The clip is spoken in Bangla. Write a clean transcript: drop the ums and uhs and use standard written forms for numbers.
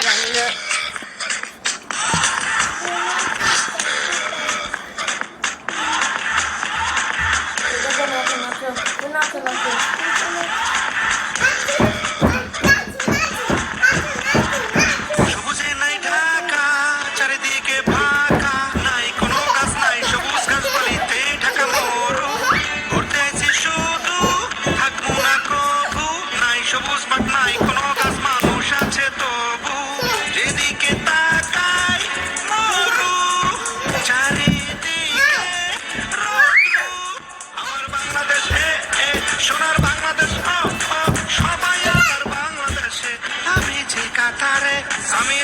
জানি না। সবুজে নাই ঢাকা, চারিদিকে ফাঁকা, নাই কোনো গাছ, নাই সবুজ গাছপালিতে ঢাকা মরু। ঘুরতে আইছি শুধু, থাকবো না কবু, নাই সবুজ মাঠ, নাই কোনো গাছ, মানুষ আছে তবু। যেদিকে তাকাই মরু, চারিদিকে রৌদ্র। আমার বাংলাদেশ সোনার বাংলাদেশ, সবাই আমার বাংলাদেশে। আমি যে কাতারে, আমি